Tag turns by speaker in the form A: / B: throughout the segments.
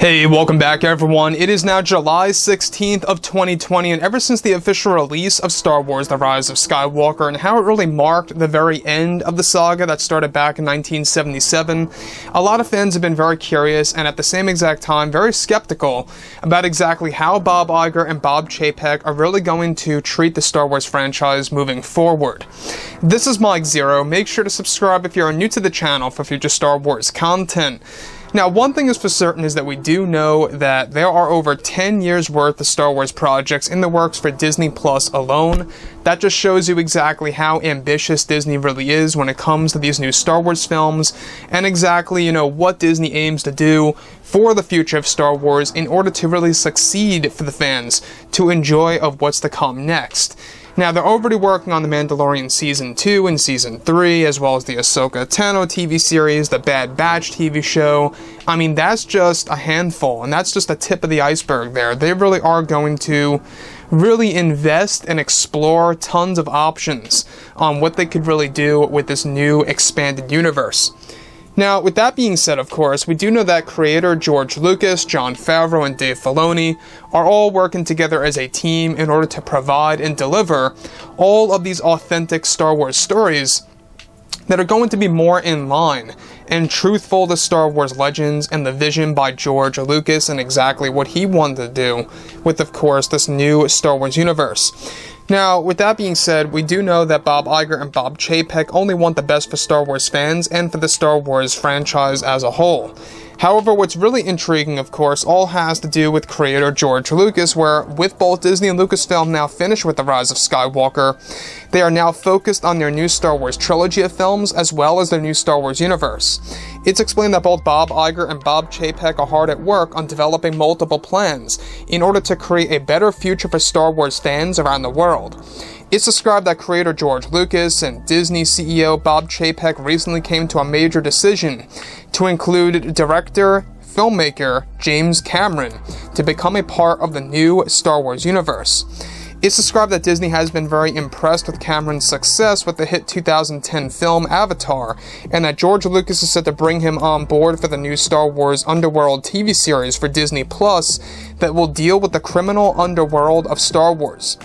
A: Hey, welcome back everyone. It is now July 16th of 2020, and ever since the official release of Star Wars: The Rise of Skywalker and how it really marked the very end of the saga that started back in 1977, a lot of fans have been very curious and at the same exact time very skeptical about exactly how Bob Iger and Bob Chapek are really going to treat the Star Wars franchise moving forward. This is Mike Zero. Make sure to subscribe if you are new to the channel for future Star Wars content. Now, one thing is for certain is that we do know that there are over 10 years worth of Star Wars projects in the works for Disney Plus alone. That just shows you exactly how ambitious Disney really is when it comes to these new Star Wars films and exactly, what Disney aims to do for the future of Star Wars in order to really succeed for the fans to enjoy of what's to come next. Now, they're already working on The Mandalorian Season 2 and Season 3, as well as the Ahsoka Tano TV series, the Bad Batch TV show. I mean, that's just a handful, and that's just the tip of the iceberg there. They really are going to really invest and explore tons of options on what they could really do with this new expanded universe. Now, with that being said, of course, we do know that creator George Lucas, Jon Favreau, and Dave Filoni are all working together as a team in order to provide and deliver all of these authentic Star Wars stories that are going to be more in line and truthful to Star Wars legends and the vision by George Lucas and exactly what he wanted to do with, of course, this new Star Wars universe. Now, with that being said, we do know that Bob Iger and Bob Chapek only want the best for Star Wars fans and for the Star Wars franchise as a whole. However, what's really intriguing, of course, all has to do with creator George Lucas, where with both Disney and Lucasfilm now finished with The Rise of Skywalker, they are now focused on their new Star Wars trilogy of films as well as their new Star Wars universe. It's explained that both Bob Iger and Bob Chapek are hard at work on developing multiple plans in order to create a better future for Star Wars fans around the world. It's described that creator George Lucas and Disney CEO Bob Chapek recently came to a major decision to include director, filmmaker James Cameron to become a part of the new Star Wars universe. It's described that Disney has been very impressed with Cameron's success with the hit 2010 film Avatar, and that George Lucas is set to bring him on board for the new Star Wars Underworld TV series for Disney Plus that will deal with the criminal underworld of Star Wars.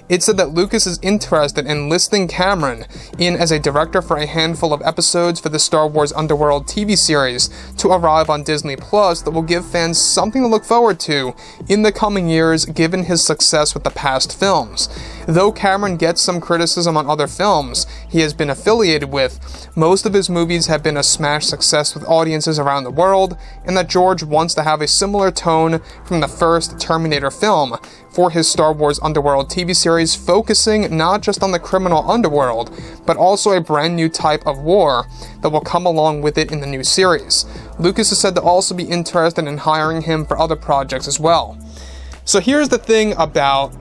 A: It said that Lucas is interested in listing Cameron in as a director for a handful of episodes for the Star Wars Underworld TV series to arrive on Disney Plus that will give fans something to look forward to in the coming years given his success with the past films. Though Cameron gets some criticism on other films he has been affiliated with, most of his movies have been a smash success with audiences around the world, and that George wants to have a similar tone from the first Terminator film for his Star Wars Underworld TV series, focusing not just on the criminal underworld, but also a brand new type of war that will come along with it in the new series. Lucas is said to also be interested in hiring him for other projects as well. So here's the thing about,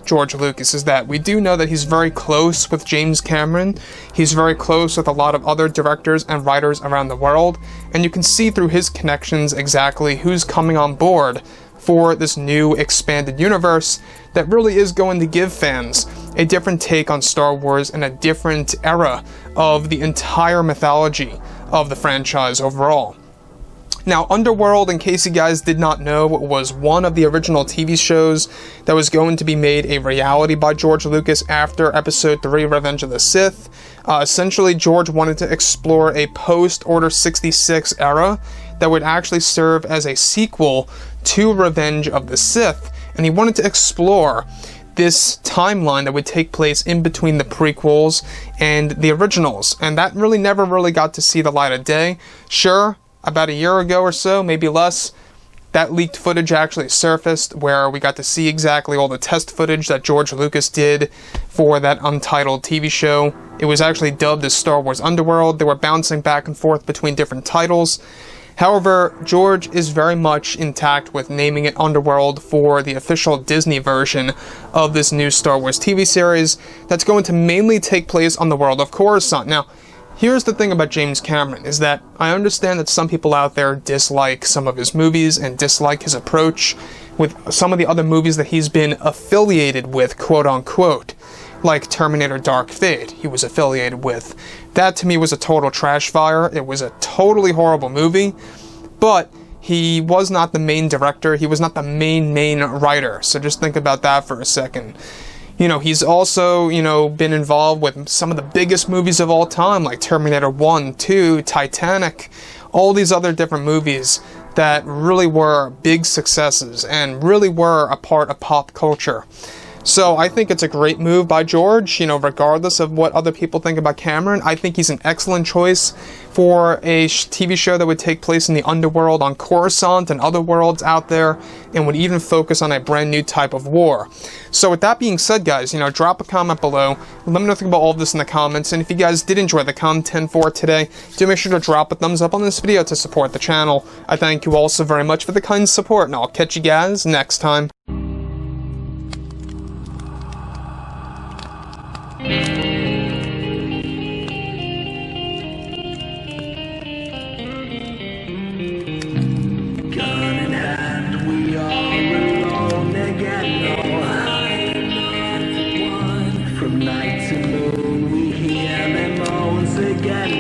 A: George Lucas, is that we do know that he's very close with James Cameron. He's very close with a lot of other directors and writers around the world, and you can see through his connections exactly who's coming on board for this new expanded universe that really is going to give fans a different take on Star Wars and a different era of the entire mythology of the franchise overall. Now, Underworld, in case you guys did not know, was one of the original TV shows that was going to be made a reality by George Lucas after Episode 3, Revenge of the Sith. Essentially, George wanted to explore a post-Order 66 era that would actually serve as a sequel to Revenge of the Sith, and he wanted to explore this timeline that would take place in between the prequels and the originals, and that really never got to see the light of day. Sure, about a year ago or so, maybe less, that leaked footage actually surfaced where we got to see exactly all the test footage that George Lucas did for that untitled TV show. It was actually dubbed as Star Wars Underworld. They were bouncing back and forth between different titles. However, George is very much intact with naming it Underworld for the official Disney version of this new Star Wars TV series that's going to mainly take place on the world of Coruscant. Now, here's the thing about James Cameron, is that I understand that some people out there dislike some of his movies and dislike his approach with some of the other movies that he's been affiliated with, quote-unquote, like Terminator Dark Fate he was affiliated with. That to me was a total trash fire. It was a totally horrible movie, but he was not the main director, he was not the main writer. So just think about that for a second. You know, he's also, you know, been involved with some of the biggest movies of all time, like Terminator 1, 2, Titanic, all these other different movies that really were big successes and really were a part of pop culture. So I think it's a great move by George, you know, regardless of what other people think about Cameron. I think he's an excellent choice for a TV show that would take place in the underworld on Coruscant and other worlds out there, and would even focus on a brand new type of war. So with that being said, guys, you know, drop a comment below. Let me know what you think about all of this in the comments, and if you guys did enjoy the content for today, do make sure to drop a thumbs up on this video to support the channel. I thank you all so very much for the kind support, and I'll catch you guys next time.
B: From night to moon, we hear them moans again.